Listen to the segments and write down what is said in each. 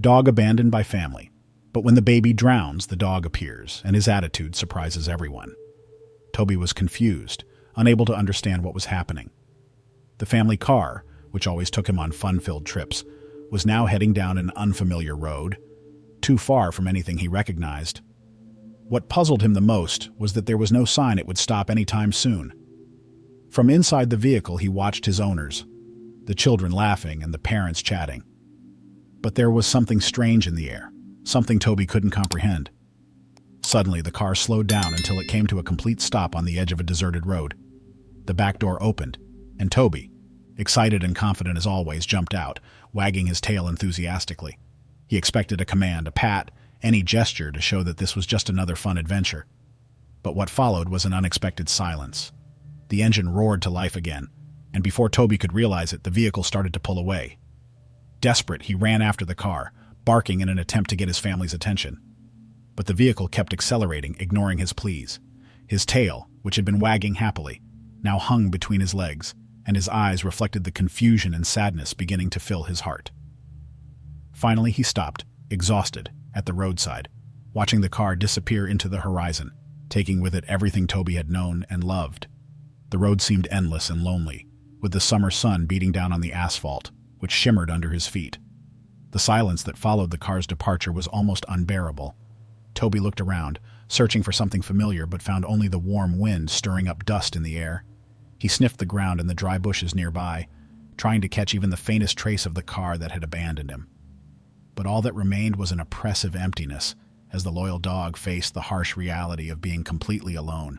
Dog abandoned by family. But when the baby drowns, the dog appears, and his attitude surprises everyone. Toby was confused, unable to understand what was happening. The family car, which always took him on fun-filled trips, was now heading down an unfamiliar road, too far from anything he recognized. What puzzled him the most was that there was no sign it would stop anytime soon. From inside the vehicle, he watched his owners, the children laughing and the parents chatting. But there was something strange in the air, something Toby couldn't comprehend. Suddenly, the car slowed down until it came to a complete stop on the edge of a deserted road. The back door opened, and Toby, excited and confident as always, jumped out, wagging his tail enthusiastically. He expected a command, a pat, any gesture to show that this was just another fun adventure. But what followed was an unexpected silence. The engine roared to life again, and before Toby could realize it, the vehicle started to pull away. Desperate, he ran after the car, barking in an attempt to get his family's attention. But the vehicle kept accelerating, ignoring his pleas. His tail, which had been wagging happily, now hung between his legs, and his eyes reflected the confusion and sadness beginning to fill his heart. Finally, he stopped, exhausted, at the roadside, watching the car disappear into the horizon, taking with it everything Toby had known and loved. The road seemed endless and lonely, with the summer sun beating down on the asphalt, which shimmered under his feet. The silence that followed the car's departure was almost unbearable. Toby looked around, searching for something familiar, but found only the warm wind stirring up dust in the air. He sniffed the ground and the dry bushes nearby, trying to catch even the faintest trace of the car that had abandoned him. But all that remained was an oppressive emptiness, as the loyal dog faced the harsh reality of being completely alone.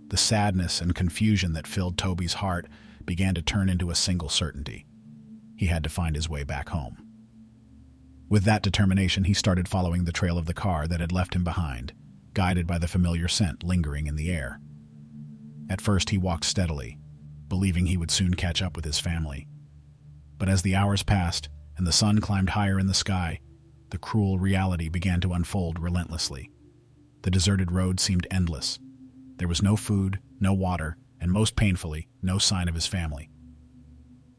The sadness and confusion that filled Toby's heart began to turn into a single certainty. He had to find his way back home. With that determination, he started following the trail of the car that had left him behind, guided by the familiar scent lingering in the air. At first, he walked steadily, believing he would soon catch up with his family. But as the hours passed and the sun climbed higher in the sky, the cruel reality began to unfold relentlessly. The deserted road seemed endless. There was no food, no water, and most painfully, no sign of his family.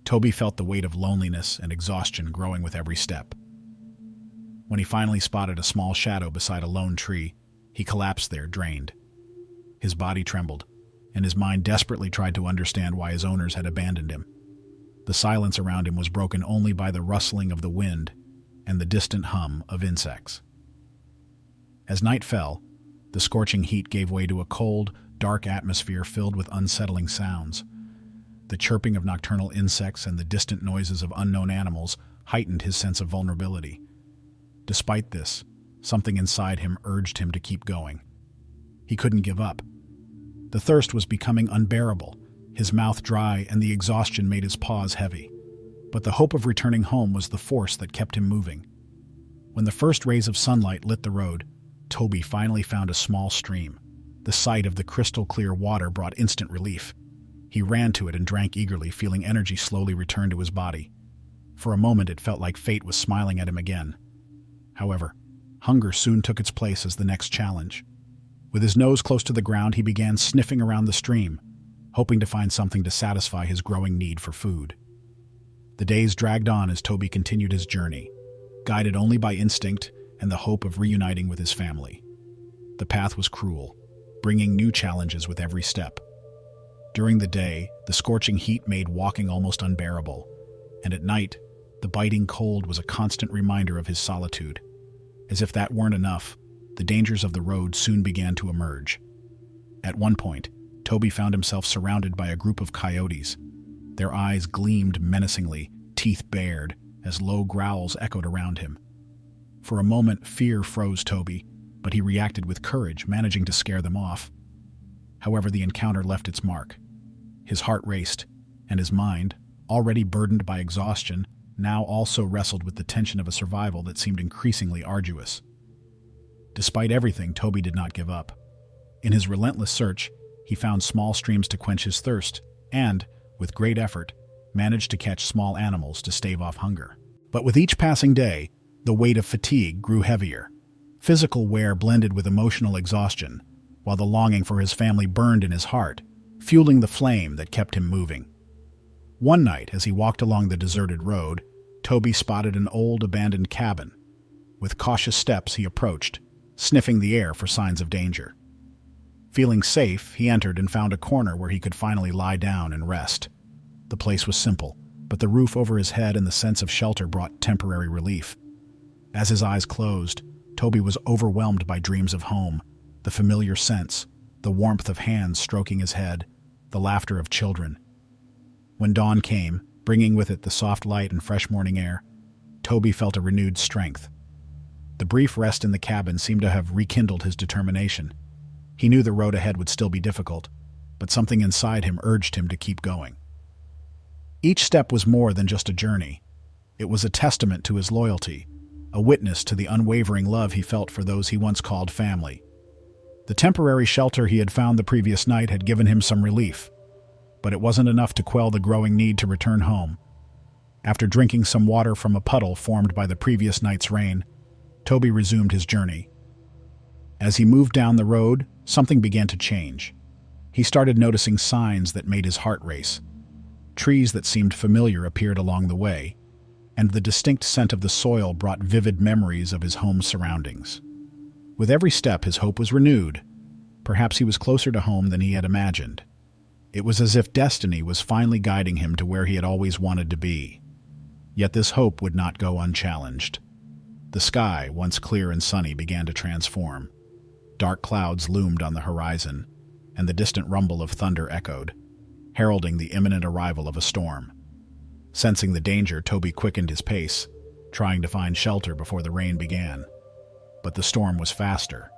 Toby felt the weight of loneliness and exhaustion growing with every step. When he finally spotted a small shadow beside a lone tree, he collapsed there, drained. His body trembled, and his mind desperately tried to understand why his owners had abandoned him. The silence around him was broken only by the rustling of the wind and the distant hum of insects. As night fell, the scorching heat gave way to a cold, dark atmosphere filled with unsettling sounds. The chirping of nocturnal insects and the distant noises of unknown animals heightened his sense of vulnerability. Despite this, something inside him urged him to keep going. He couldn't give up. The thirst was becoming unbearable, his mouth dry, and the exhaustion made his paws heavy. But the hope of returning home was the force that kept him moving. When the first rays of sunlight lit the road, Toby finally found a small stream. The sight of the crystal-clear water brought instant relief. He ran to it and drank eagerly, feeling energy slowly return to his body. For a moment, it felt like fate was smiling at him again. However, hunger soon took its place as the next challenge. With his nose close to the ground, he began sniffing around the stream, hoping to find something to satisfy his growing need for food. The days dragged on as Toby continued his journey, guided only by instinct and the hope of reuniting with his family. The path was cruel, bringing new challenges with every step. During the day, the scorching heat made walking almost unbearable, and at night, the biting cold was a constant reminder of his solitude. As if that weren't enough, the dangers of the road soon began to emerge. At one point, Toby found himself surrounded by a group of coyotes. Their eyes gleamed menacingly, teeth bared, as low growls echoed around him. For a moment, fear froze Toby, but he reacted with courage, managing to scare them off. However, the encounter left its mark. His heart raced, and his mind, already burdened by exhaustion, now also wrestled with the tension of a survival that seemed increasingly arduous. Despite everything, Toby did not give up. In his relentless search, he found small streams to quench his thirst and, with great effort, managed to catch small animals to stave off hunger. But with each passing day, the weight of fatigue grew heavier. Physical wear blended with emotional exhaustion, while the longing for his family burned in his heart, fueling the flame that kept him moving. One night, as he walked along the deserted road, Toby spotted an old abandoned cabin, With cautious steps he approached, sniffing the air for signs of danger. Feeling safe, he entered and found a corner where he could finally lie down and rest. The place was simple, but the roof over his head and the sense of shelter brought temporary relief. As his eyes closed, Toby was overwhelmed by dreams of home, the familiar scents, the warmth of hands stroking his head, the laughter of children. When dawn came, bringing with it the soft light and fresh morning air, Toby felt a renewed strength. The brief rest in the cabin seemed to have rekindled his determination. He knew the road ahead would still be difficult, but something inside him urged him to keep going. Each step was more than just a journey. It was a testament to his loyalty, a witness to the unwavering love he felt for those he once called family. The temporary shelter he had found the previous night had given him some relief, but it wasn't enough to quell the growing need to return home. After drinking some water from a puddle formed by the previous night's rain, Toby resumed his journey. As he moved down the road, something began to change. He started noticing signs that made his heart race. Trees that seemed familiar appeared along the way, and the distinct scent of the soil brought vivid memories of his home surroundings. With every step, his hope was renewed. Perhaps he was closer to home than he had imagined. It was as if destiny was finally guiding him to where he had always wanted to be. Yet this hope would not go unchallenged. The sky, once clear and sunny, began to transform. Dark clouds loomed on the horizon, and the distant rumble of thunder echoed, heralding the imminent arrival of a storm. Sensing the danger, Toby quickened his pace, trying to find shelter before the rain began. But the storm was faster.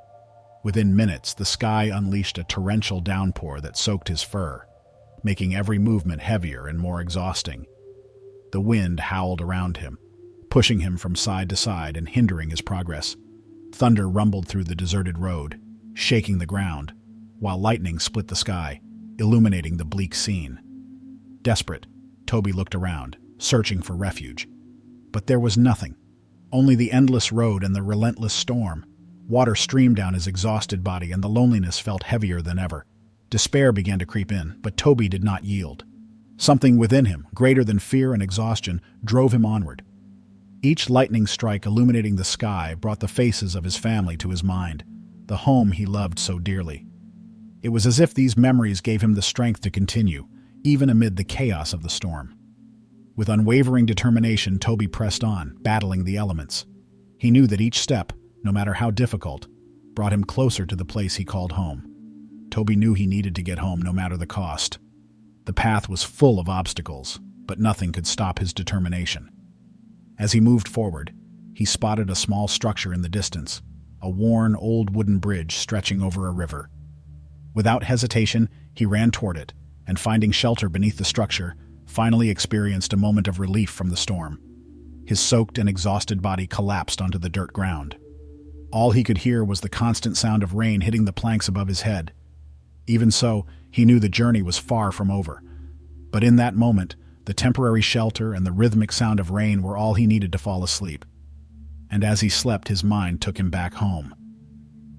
Within minutes, the sky unleashed a torrential downpour that soaked his fur, making every movement heavier and more exhausting. The wind howled around him, pushing him from side to side and hindering his progress. Thunder rumbled through the deserted road, shaking the ground, while lightning split the sky, illuminating the bleak scene. Desperate, Toby looked around, searching for refuge. But there was nothing. Only the endless road and the relentless storm. Water streamed down his exhausted body, and the loneliness felt heavier than ever. Despair began to creep in, but Toby did not yield. Something within him, greater than fear and exhaustion, drove him onward. Each lightning strike illuminating the sky brought the faces of his family to his mind, the home he loved so dearly. It was as if these memories gave him the strength to continue, even amid the chaos of the storm. With unwavering determination, Toby pressed on, battling the elements. He knew that each step, no matter how difficult, brought him closer to the place he called home. Toby knew he needed to get home no matter the cost. The path was full of obstacles, but nothing could stop his determination. As he moved forward, he spotted a small structure in the distance, a worn, old wooden bridge stretching over a river. Without hesitation, he ran toward it, and finding shelter beneath the structure, finally experienced a moment of relief from the storm. His soaked and exhausted body collapsed onto the dirt ground. All he could hear was the constant sound of rain hitting the planks above his head. Even so, he knew the journey was far from over. But in that moment, the temporary shelter and the rhythmic sound of rain were all he needed to fall asleep. And as he slept, his mind took him back home.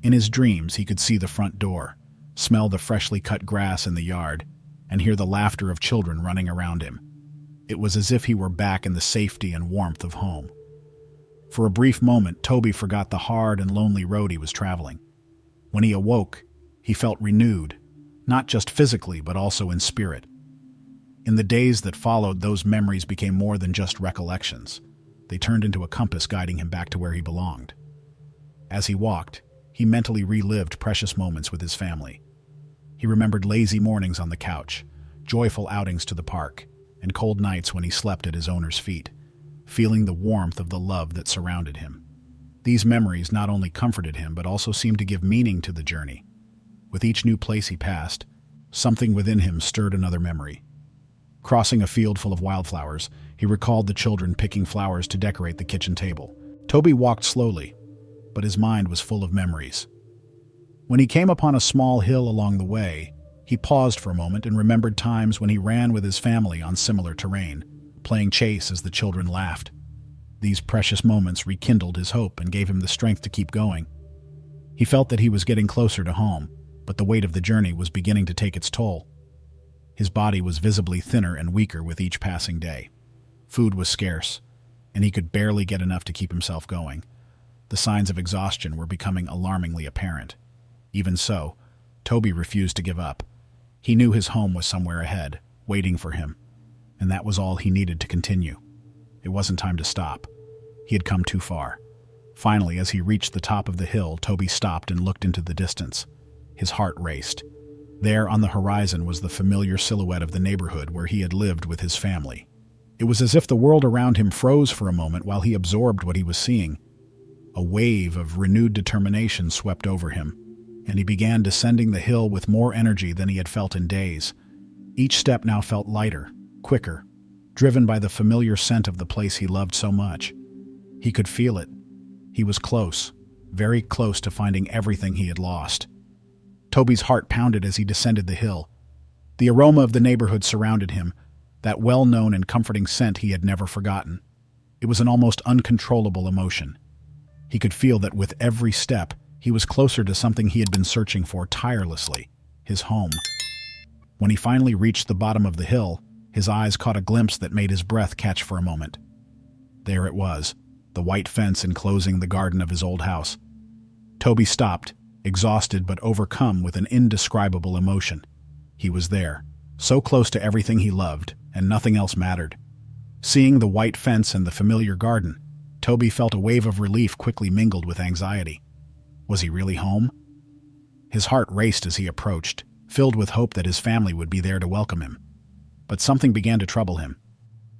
In his dreams, he could see the front door, smell the freshly cut grass in the yard, and hear the laughter of children running around him. It was as if he were back in the safety and warmth of home. For a brief moment, Toby forgot the hard and lonely road he was traveling. When he awoke, he felt renewed, not just physically but also in spirit. In the days that followed, those memories became more than just recollections. They turned into a compass guiding him back to where he belonged. As he walked, he mentally relived precious moments with his family. He remembered lazy mornings on the couch, joyful outings to the park, and cold nights when he slept at his owner's feet, feeling the warmth of the love that surrounded him. These memories not only comforted him but also seemed to give meaning to the journey. With each new place he passed, something within him stirred another memory. Crossing a field full of wildflowers, he recalled the children picking flowers to decorate the kitchen table. Toby walked slowly, but his mind was full of memories. When he came upon a small hill along the way, he paused for a moment and remembered times when he ran with his family on similar terrain, playing chase as the children laughed. These precious moments rekindled his hope and gave him the strength to keep going. He felt that he was getting closer to home, but the weight of the journey was beginning to take its toll. His body was visibly thinner and weaker with each passing day. Food was scarce, and he could barely get enough to keep himself going. The signs of exhaustion were becoming alarmingly apparent. Even so, Toby refused to give up. He knew his home was somewhere ahead, waiting for him, and that was all he needed to continue. It wasn't time to stop. He had come too far. Finally, as he reached the top of the hill, Toby stopped and looked into the distance. His heart raced. There on the horizon was the familiar silhouette of the neighborhood where he had lived with his family. It was as if the world around him froze for a moment while he absorbed what he was seeing. A wave of renewed determination swept over him, and he began descending the hill with more energy than he had felt in days. Each step now felt lighter, quicker, driven by the familiar scent of the place he loved so much. He could feel it. He was close, very close to finding everything he had lost. Toby's heart pounded as he descended the hill. The aroma of the neighborhood surrounded him, that well-known and comforting scent he had never forgotten. It was an almost uncontrollable emotion. He could feel that with every step, he was closer to something he had been searching for tirelessly, his home. When he finally reached the bottom of the hill, his eyes caught a glimpse that made his breath catch for a moment. There it was, the white fence enclosing the garden of his old house. Toby stopped, exhausted but overcome with an indescribable emotion. He was there, so close to everything he loved, and nothing else mattered. Seeing the white fence and the familiar garden, Toby felt a wave of relief quickly mingled with anxiety. Was he really home? His heart raced as he approached, filled with hope that his family would be there to welcome him. But something began to trouble him.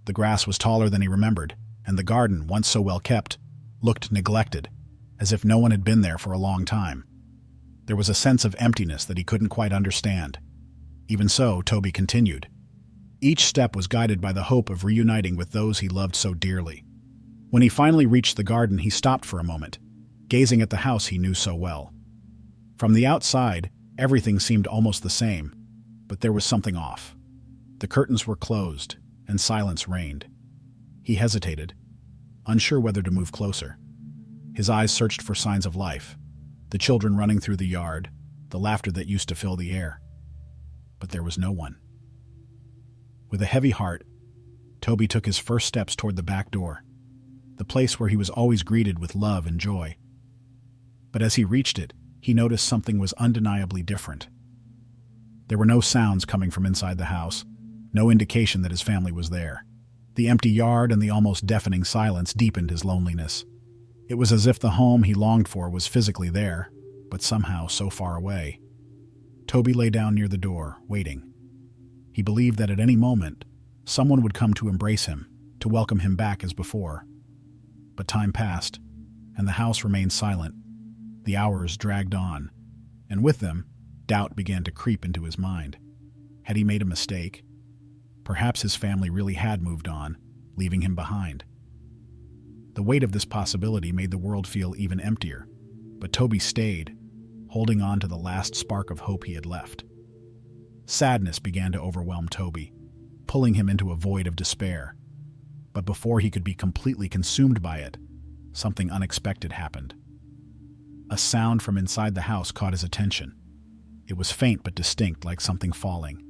The grass was taller than he remembered, and the garden, once so well kept, looked neglected, as if no one had been there for a long time. There was a sense of emptiness that he couldn't quite understand. Even so, Toby continued. Each step was guided by the hope of reuniting with those he loved so dearly. When he finally reached the garden, he stopped for a moment, gazing at the house he knew so well. From the outside, everything seemed almost the same, but there was something off. The curtains were closed, and silence reigned. He hesitated, unsure whether to move closer. His eyes searched for signs of life, the children running through the yard, the laughter that used to fill the air. But there was no one. With a heavy heart, Toby took his first steps toward the back door, the place where he was always greeted with love and joy. But as he reached it, he noticed something was undeniably different. There were no sounds coming from inside the house, no indication that his family was there. The empty yard and the almost deafening silence deepened his loneliness. It was as if the home he longed for was physically there, but somehow so far away. Toby lay down near the door, waiting. He believed that at any moment, someone would come to embrace him, to welcome him back as before. But time passed, and the house remained silent. The hours dragged on, and with them, doubt began to creep into his mind. Had he made a mistake? Perhaps his family really had moved on, leaving him behind. The weight of this possibility made the world feel even emptier, but Toby stayed, holding on to the last spark of hope he had left. Sadness began to overwhelm Toby, pulling him into a void of despair. But before he could be completely consumed by it, something unexpected happened. A sound from inside the house caught his attention. It was faint but distinct, like something falling.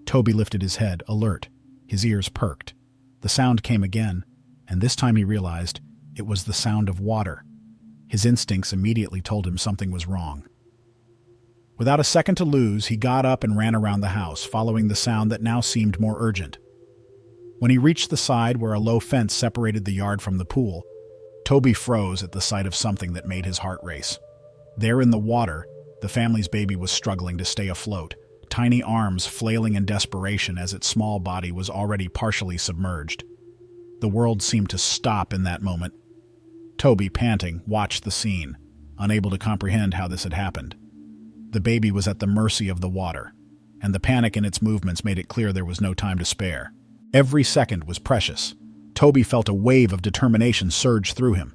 Toby lifted his head, alert. His ears perked. The sound came again, and this time he realized it was the sound of water. His instincts immediately told him something was wrong. Without a second to lose, he got up and ran around the house, following the sound that now seemed more urgent. When he reached the side where a low fence separated the yard from the pool, Toby froze at the sight of something that made his heart race. There in the water, the family's baby was struggling to stay afloat, tiny arms flailing in desperation as its small body was already partially submerged. The world seemed to stop in that moment. Toby, panting, watched the scene, unable to comprehend how this had happened. The baby was at the mercy of the water, and the panic in its movements made it clear there was no time to spare. Every second was precious. Toby felt a wave of determination surge through him.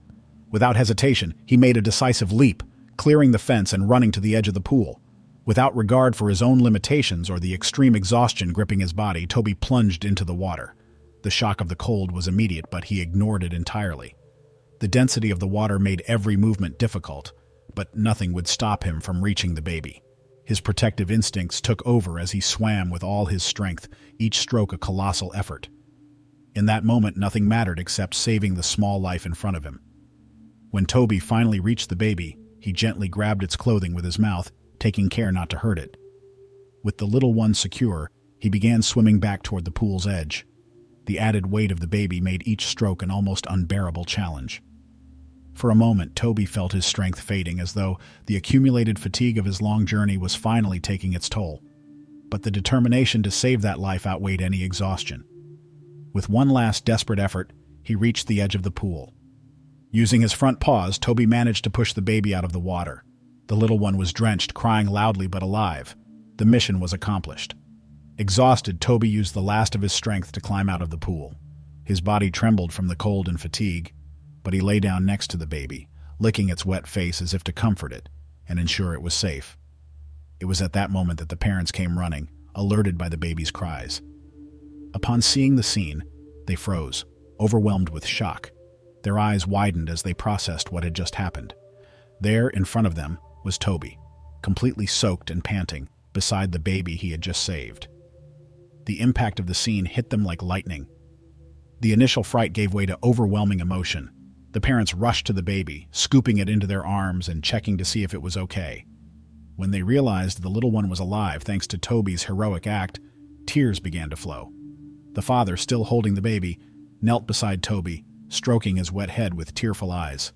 Without hesitation, he made a decisive leap, clearing the fence and running to the edge of the pool. Without regard for his own limitations or the extreme exhaustion gripping his body, Toby plunged into the water. The shock of the cold was immediate, but he ignored it entirely. The density of the water made every movement difficult, but nothing would stop him from reaching the baby. His protective instincts took over as he swam with all his strength, each stroke a colossal effort. In that moment, nothing mattered except saving the small life in front of him. When Toby finally reached the baby, he gently grabbed its clothing with his mouth, taking care not to hurt it. With the little one secure, he began swimming back toward the pool's edge. The added weight of the baby made each stroke an almost unbearable challenge. For a moment, Toby felt his strength fading, as though the accumulated fatigue of his long journey was finally taking its toll. But the determination to save that life outweighed any exhaustion. With one last desperate effort, he reached the edge of the pool. Using his front paws, Toby managed to push the baby out of the water. The little one was drenched, crying loudly but alive. The mission was accomplished. Exhausted, Toby used the last of his strength to climb out of the pool. His body trembled from the cold and fatigue, but he lay down next to the baby, licking its wet face as if to comfort it and ensure it was safe. It was at that moment that the parents came running, alerted by the baby's cries. Upon seeing the scene, they froze, overwhelmed with shock. Their eyes widened as they processed what had just happened. There, in front of them, was Toby, completely soaked and panting, beside the baby he had just saved. The impact of the scene hit them like lightning. The initial fright gave way to overwhelming emotion. The parents rushed to the baby, scooping it into their arms and checking to see if it was okay. When they realized the little one was alive thanks to Toby's heroic act, tears began to flow. The father, still holding the baby, knelt beside Toby, stroking his wet head with tearful eyes.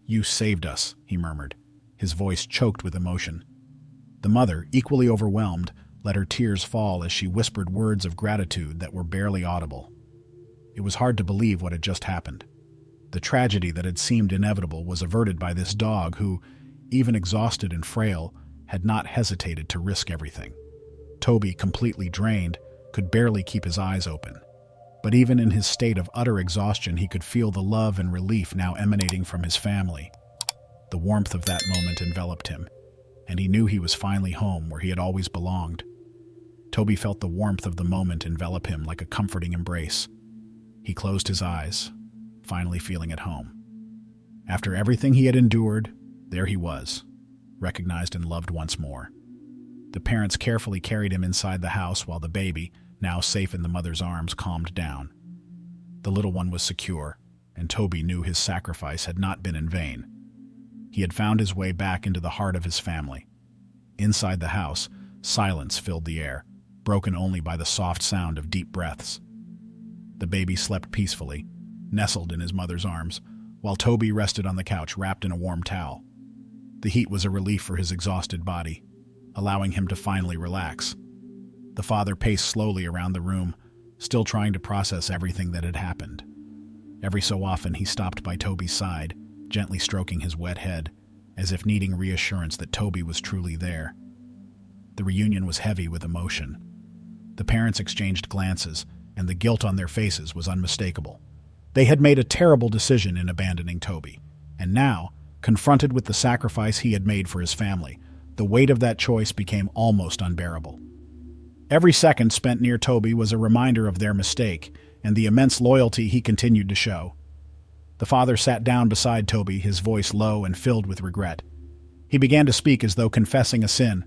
"You saved us," he murmured, his voice choked with emotion. The mother, equally overwhelmed, let her tears fall as she whispered words of gratitude that were barely audible. It was hard to believe what had just happened. The tragedy that had seemed inevitable was averted by this dog who, even exhausted and frail, had not hesitated to risk everything. Toby, completely drained, could barely keep his eyes open. But even in his state of utter exhaustion, he could feel the love and relief now emanating from his family. The warmth of that moment enveloped him, and he knew he was finally home where he had always belonged. Toby felt the warmth of the moment envelop him like a comforting embrace. He closed his eyes, finally feeling at home. After everything he had endured, there he was, recognized and loved once more. The parents carefully carried him inside the house while the baby, now safe in the mother's arms, calmed down. The little one was secure, and Toby knew his sacrifice had not been in vain. He had found his way back into the heart of his family. Inside the house, silence filled the air, broken only by the soft sound of deep breaths. The baby slept peacefully, nestled in his mother's arms, while Toby rested on the couch wrapped in a warm towel. The heat was a relief for his exhausted body, allowing him to finally relax. The father paced slowly around the room, still trying to process everything that had happened. Every so often he stopped by Toby's side, gently stroking his wet head, as if needing reassurance that Toby was truly there. The reunion was heavy with emotion. The parents exchanged glances, and the guilt on their faces was unmistakable. They had made a terrible decision in abandoning Toby, and now, confronted with the sacrifice he had made for his family, the weight of that choice became almost unbearable. Every second spent near Toby was a reminder of their mistake and the immense loyalty he continued to show. The father sat down beside Toby, his voice low and filled with regret. He began to speak as though confessing a sin.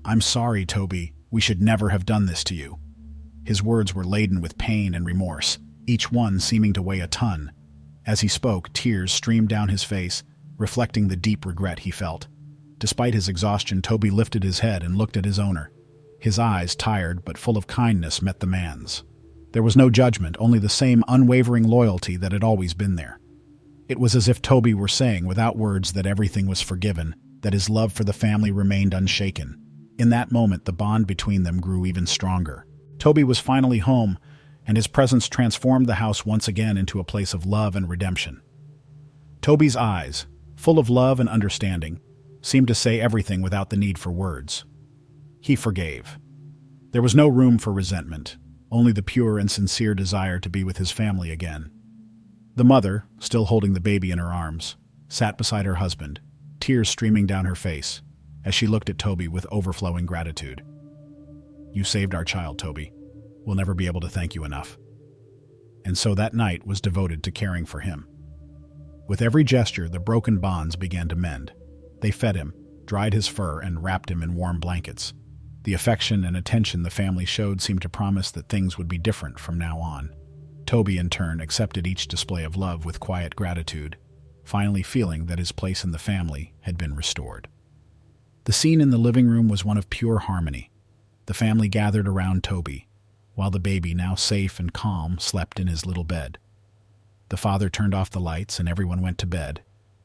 "I'm sorry, Toby. We should never have done this to you." His words were laden with pain and remorse, each one seeming to weigh a ton. As he spoke, tears streamed down his face, reflecting the deep regret he felt. Despite his exhaustion, Toby lifted his head and looked at his owner. His eyes, tired but full of kindness, met the man's. There was no judgment, only the same unwavering loyalty that had always been there. It was as if Toby were saying, without words, that everything was forgiven, that his love for the family remained unshaken. In that moment, the bond between them grew even stronger. Toby was finally home, and his presence transformed the house once again into a place of love and redemption. Toby's eyes, full of love and understanding, seemed to say everything without the need for words. He forgave. There was no room for resentment, only the pure and sincere desire to be with his family again. The mother, still holding the baby in her arms, sat beside her husband, tears streaming down her face, as she looked at Toby with overflowing gratitude. "You saved our child, Toby. We'll never be able to thank you enough." And so that night was devoted to caring for him. With every gesture, the broken bonds began to mend. They fed him, dried his fur, and wrapped him in warm blankets. The affection and attention the family showed seemed to promise that things would be different from now on. Toby, in turn, accepted each display of love with quiet gratitude, finally feeling that his place in the family had been restored. The scene in the living room was one of pure harmony. The family gathered around Toby, while the baby, now safe and calm, slept in his little bed. The father turned off the lights and everyone went to bed,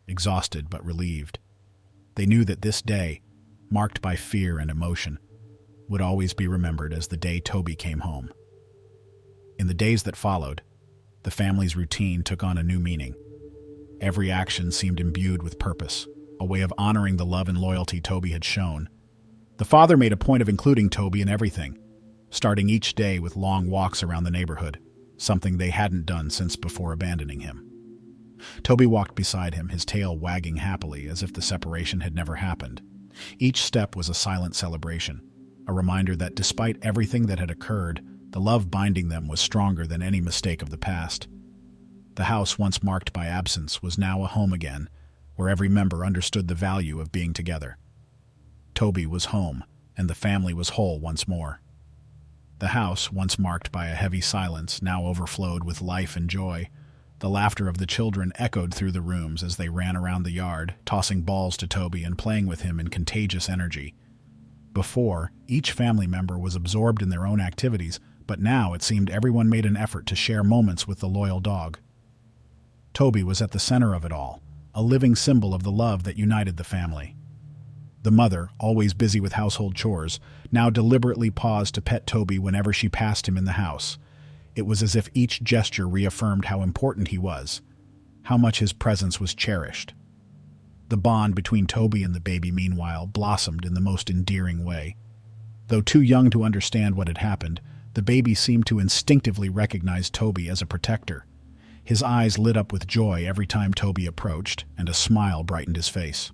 exhausted but relieved. They knew that this day, marked by fear and emotion, would always be remembered as the day Toby came home. In the days that followed, the family's routine took on a new meaning. Every action seemed imbued with purpose, a way of honoring the love and loyalty Toby had shown. The father made a point of including Toby in everything, starting each day with long walks around the neighborhood, something they hadn't done since before abandoning him. Toby walked beside him, his tail wagging happily as if the separation had never happened. Each step was a silent celebration, a reminder that despite everything that had occurred, the love binding them was stronger than any mistake of the past. The house, once marked by absence, was now a home again, where every member understood the value of being together. Toby was home, and the family was whole once more. The house, once marked by a heavy silence, now overflowed with life and joy. The laughter of the children echoed through the rooms as they ran around the yard, tossing balls to Toby and playing with him in contagious energy. Before, each family member was absorbed in their own activities, but now it seemed everyone made an effort to share moments with the loyal dog. Toby was at the center of it all, a living symbol of the love that united the family. The mother, always busy with household chores, now deliberately paused to pet Toby whenever she passed him in the house. It was as if each gesture reaffirmed how important he was, how much his presence was cherished. The bond between Toby and the baby, meanwhile, blossomed in the most endearing way. Though too young to understand what had happened, the baby seemed to instinctively recognize Toby as a protector. His eyes lit up with joy every time Toby approached, and a smile brightened his face.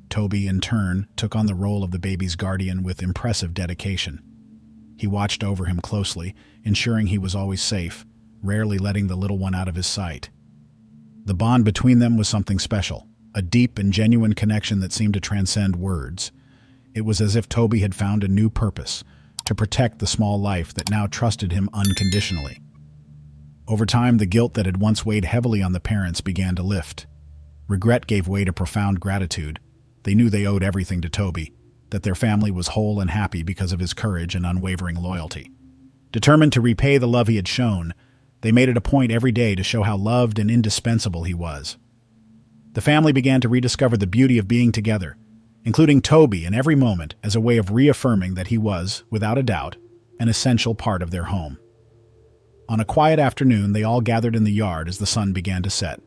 Toby, in turn, took on the role of the baby's guardian with impressive dedication. He watched over him closely, ensuring he was always safe, rarely letting the little one out of his sight. The bond between them was something special, a deep and genuine connection that seemed to transcend words. It was as if Toby had found a new purpose, to protect the small life that now trusted him unconditionally. Over time, the guilt that had once weighed heavily on the parents began to lift. Regret gave way to profound gratitude. They knew they owed everything to Toby, that their family was whole and happy because of his courage and unwavering loyalty. Determined to repay the love he had shown, they made it a point every day to show how loved and indispensable he was. The family began to rediscover the beauty of being together, including Toby in every moment as a way of reaffirming that he was, without a doubt, an essential part of their home. On a quiet afternoon, they all gathered in the yard as the sun began to set,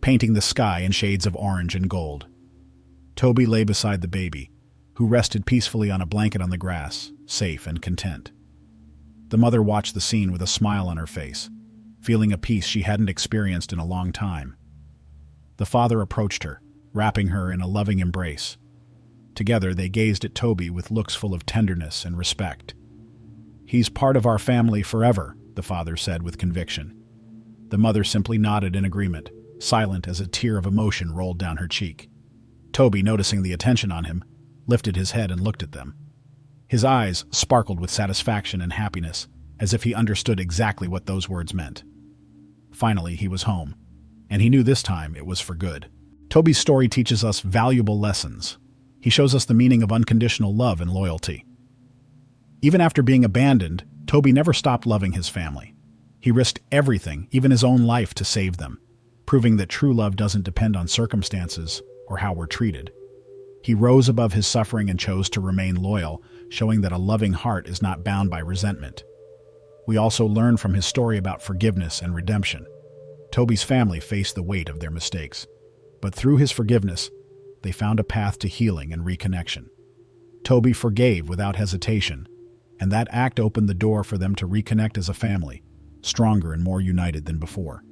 painting the sky in shades of orange and gold. Toby lay beside the baby, who rested peacefully on a blanket on the grass, safe and content. The mother watched the scene with a smile on her face, feeling a peace she hadn't experienced in a long time. The father approached her, wrapping her in a loving embrace. Together they gazed at Toby with looks full of tenderness and respect. "He's part of our family forever," the father said with conviction. The mother simply nodded in agreement, silent as a tear of emotion rolled down her cheek. Toby, noticing the attention on him, lifted his head and looked at them. His eyes sparkled with satisfaction and happiness, as if he understood exactly what those words meant. Finally, he was home, and he knew this time it was for good. Toby's story teaches us valuable lessons. He shows us the meaning of unconditional love and loyalty. Even after being abandoned, Toby never stopped loving his family. He risked everything, even his own life, to save them, proving that true love doesn't depend on circumstances or how we're treated. He rose above his suffering and chose to remain loyal, showing that a loving heart is not bound by resentment. We also learn from his story about forgiveness and redemption. Toby's family faced the weight of their mistakes, but through his forgiveness, they found a path to healing and reconnection. Toby forgave without hesitation, and that act opened the door for them to reconnect as a family, stronger and more united than before.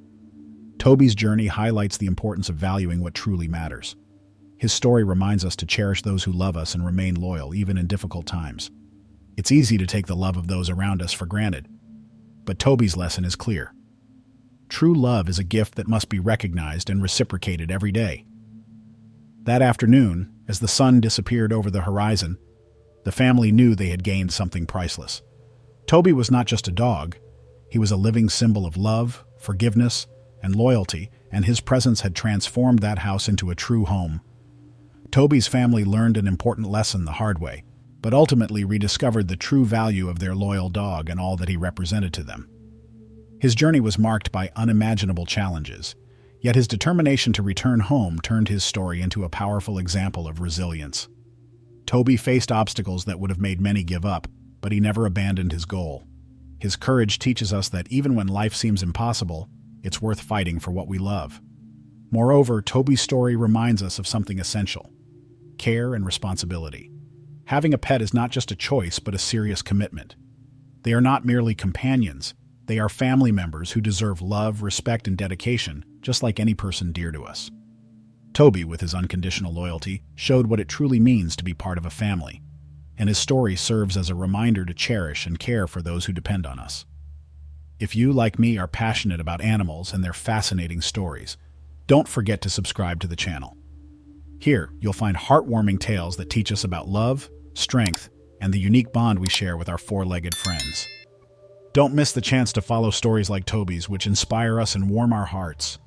Toby's journey highlights the importance of valuing what truly matters. His story reminds us to cherish those who love us and remain loyal, even in difficult times. It's easy to take the love of those around us for granted, but Toby's lesson is clear. True love is a gift that must be recognized and reciprocated every day. That afternoon, as the sun disappeared over the horizon, the family knew they had gained something priceless. Toby was not just a dog. He was a living symbol of love, forgiveness, and loyalty, and his presence had transformed that house into a true home. Toby's family learned an important lesson the hard way, but ultimately rediscovered the true value of their loyal dog and all that he represented to them. His journey was marked by unimaginable challenges, yet his determination to return home turned his story into a powerful example of resilience. Toby faced obstacles that would have made many give up, but he never abandoned his goal. His courage teaches us that even when life seems impossible, it's worth fighting for what we love. Moreover, Toby's story reminds us of something essential: care and responsibility. Having a pet is not just a choice, but a serious commitment. They are not merely companions. They are family members who deserve love, respect, and dedication, just like any person dear to us. Toby, with his unconditional loyalty, showed what it truly means to be part of a family, and his story serves as a reminder to cherish and care for those who depend on us. If you, like me, are passionate about animals and their fascinating stories, don't forget to subscribe to the channel. Here, you'll find heartwarming tales that teach us about love, strength, and the unique bond we share with our four-legged friends. Don't miss the chance to follow stories like Toby's, which inspire us and warm our hearts.